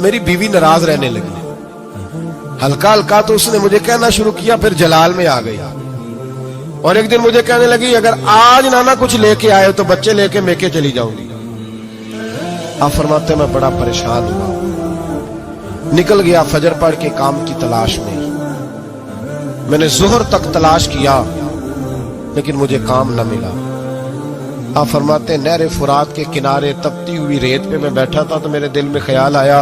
मेरी बीवी नाराज रहने लगी। हल्का हल्का तो उसने मुझे कहना शुरू किया, फिर जलाल में आ गई और एक दिन मुझे कहने लगी अगर आज नाना कुछ लेके आए तो बच्चे लेके मेके चली जाऊंगी। आप फरमाते मैं बड़ा परेशान हुआ, निकल गया फजर पढ़ के काम की तलाश में। मैंने जोहर तक तलाश किया लेकिन मुझे काम न मिला। आप फरमाते नहर फुरात के किनारे तपती हुई रेत पे मैं बैठा था तो मेरे दिल में ख्याल आया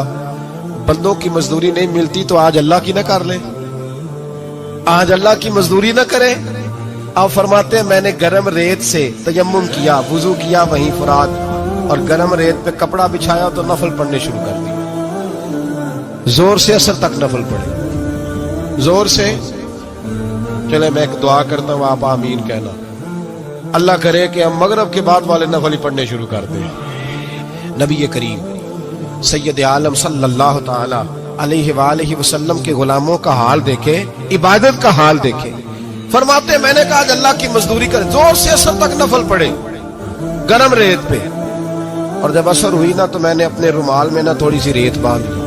बंदों की मजदूरी नहीं मिलती तो आज अल्लाह की ना कर ले, आज अल्लाह की मजदूरी ना करे। आप फरमाते मैंने गर्म रेत से तयम्मुम किया, वुजू किया वहीं फुरात और गर्म रेत पे कपड़ा बिछाया तो नफल पढ़ने शुरू कर दिए। जोर से असर तक नफल पढ़े, जोर से। चले मैं एक दुआ करता हूं, आप आमीन कहना। अल्लाह करे कि हम मगरब के बाद वाले नफल ही पढ़ने शुरू कर दें। नबी करीम सैयद आलम सल्लल्लाहु ताला अलैहि वसल्लम के गुलामों का हाल देखे, इबादत का हाल देखे। फरमाते मैंने कहा अल्लाह की मजदूरी करे, जोर से असर तक नफल पढ़े गरम रेत पे। और जब असर हुई ना तो मैंने अपने रुमाल में ना थोड़ी सी रेत बांध ली।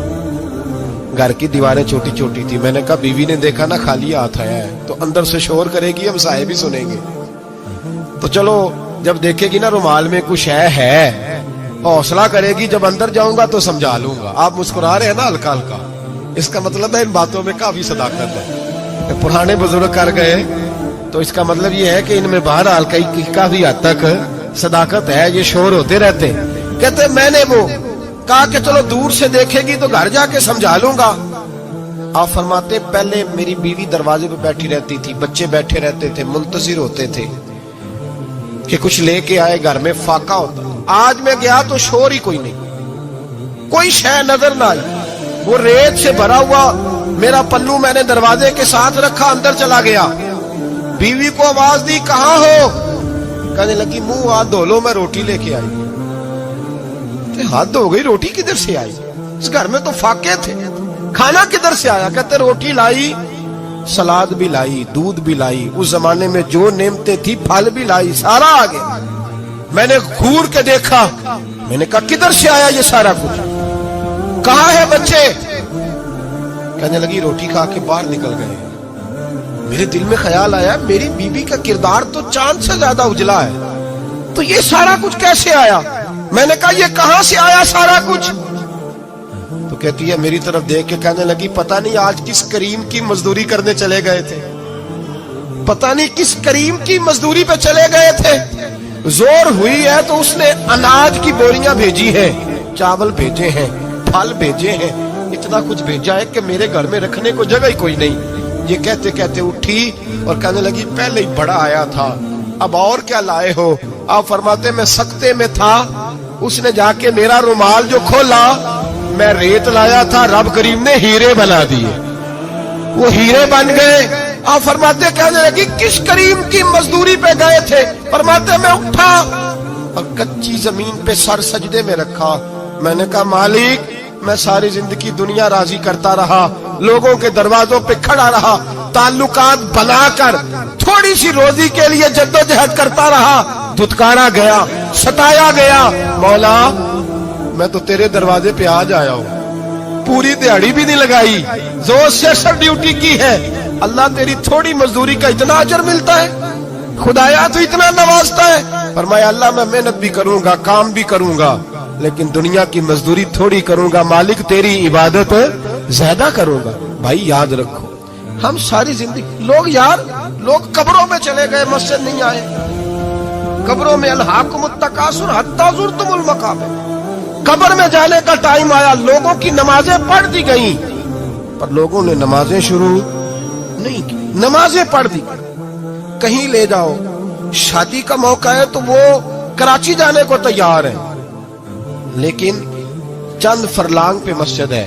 घर की दीवारें छोटी छोटी थी। मैंने कहा बीवी ने देखा ना खाली हाथ आया है तो अंदर से शोर करेगी, हम साहिब भी सुनेंगे। तो चलो जब देखेगी ना रुमाल में कुछ है हौसला करेगी, जब अंदर जाऊंगा तो समझा लूंगा। आप मुस्कुरा रहे हैं ना हल्का हल्का, इसका मतलब है इन बातों में काफी सदाकत है। पुराने बुजुर्ग कर गए तो इसका मतलब ये है कि इनमें बहरहाल काफी हद तक सदाकत है। ये शोर होते रहते। कहते मैंने वो कहा कि चलो दूर से देखेगी तो घर जाके समझा लूंगा। आप फरमाते पहले मेरी बीवी दरवाजे पे बैठी रहती थी, बच्चे बैठे रहते थे, मुंतजिर होते थे कि कुछ लेके आए, घर में फाका होता। आज मैं गया तो शोर ही कोई नहीं, कोई शय नजर ना आई। वो रेत से भरा हुआ मेरा पल्लू मैंने दरवाजे के साथ रखा, अंदर चला गया। बीवी को आवाज दी कहां हो? कहने लगी मुंह हाथ धो लो, मैं रोटी लेके आई। हाथ धो गई, रोटी किधर से आई? इस घर में तो फाके थे, खाना किधर से आया? कहते रोटी लाई, सलाद भी लाई, दूध भी लाई, उस जमाने में जो नेमतें थी फल भी लाई, सारा आ गया। मैंने घूर के देखा, मैंने कहा किधर से आया ये सारा कुछ? कहाँ है बच्चे? कहने लगी रोटी खा के बाहर निकल गए। मेरे दिल में ख्याल आया मेरी बीबी का किरदार तो चांद से ज्यादा उजला है, तो ये सारा कुछ कैसे आया? मैंने कहा ये कहां से आया सारा कुछ? तो कहती है मेरी तरफ देख के कहने लगी पता नहीं आज किस करीम की मजदूरी करने चले गए थे, पता नहीं किस करीम की मजदूरी पे चले गए थे। जोर हुई है तो उसने अनाज की बोरियां भेजी है, चावल भेजे हैं, फल भेजे हैं, इतना कुछ भेजा है कि मेरे घर में रखने को जगह ही कोई नहीं। ये कहते कहते उठी और कहने लगी पहले ही बड़ा आया था, अब और क्या लाए हो? आप फरमाते मैं सख्ते में था, उसने जाके मेरा रुमाल जो खोला, मैं रेत लाया था, रब करीम ने हीरे बना दिए, वो हीरे बन गए। आप फरमाते कहने लगी किस करीम की मजदूरी पे गए थे? फरमाते मैं उठा और कच्ची जमीन पे सर सजदे में रखा। मैंने कहा मालिक मैं सारी जिंदगी दुनिया राजी करता रहा, लोगों के दरवाजों पे खड़ा रहा, ताल्लुकात बनाकर थोड़ी सी रोजी के लिए जद्दोजहद करता रहा, धुतकारा गया, सताया गया। मौला मैं तो तेरे दरवाजे पे आज आया हूँ, पूरी दिहाड़ी भी नहीं लगाई, जोर से सर ड्यूटी की है। अल्लाह तेरी थोड़ी मजदूरी का इतना अजर मिलता है? खुदाया तो इतना नवाजता है। फरमाया अल्लाह मैं मेहनत भी करूंगा, काम भी करूंगा, लेकिन दुनिया की मजदूरी थोड़ी करूंगा, मालिक तेरी इबादत ज्यादा करूंगा। भाई याद रखो हम सारी जिंदगी लोग कब्रों में चले गए, मस्जिद नहीं आए, कब्रों में अलहाकुमुत तकासुर हत्ता ज़ुरतुमुल मकाबिर, कब्र में जाने का टाइम आया, लोगों की नमाजें पढ़ दी गई पर लोगों ने नमाजें शुरू नहीं की, नमाजें पढ़ दी। कहीं ले जाओ, शादी का मौका है तो वो कराची जाने को तैयार है, लेकिन चंद फरलांग पे मस्जिद है,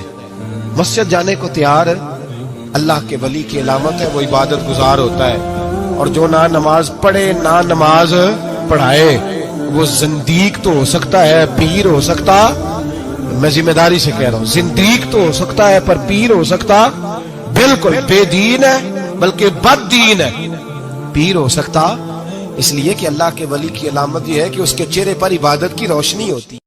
मस्जिद जाने को तैयार है। अल्लाह के वली की अलामत है वो इबादत गुजार होता है। और जो ना नमाज पढ़े ना नमाज पढ़ाए वो जिंदीक तो हो सकता है, पीर हो सकता, मैं जिम्मेदारी से कह रहा हूं, जिंदीक तो हो सकता है पर पीर हो सकता बिल्कुल बेदीन है, बल्कि बददीन है, पीर हो सकता। इसलिए कि अल्लाह के वली की अलामत यह है कि उसके चेहरे पर इबादत की रोशनी होती है।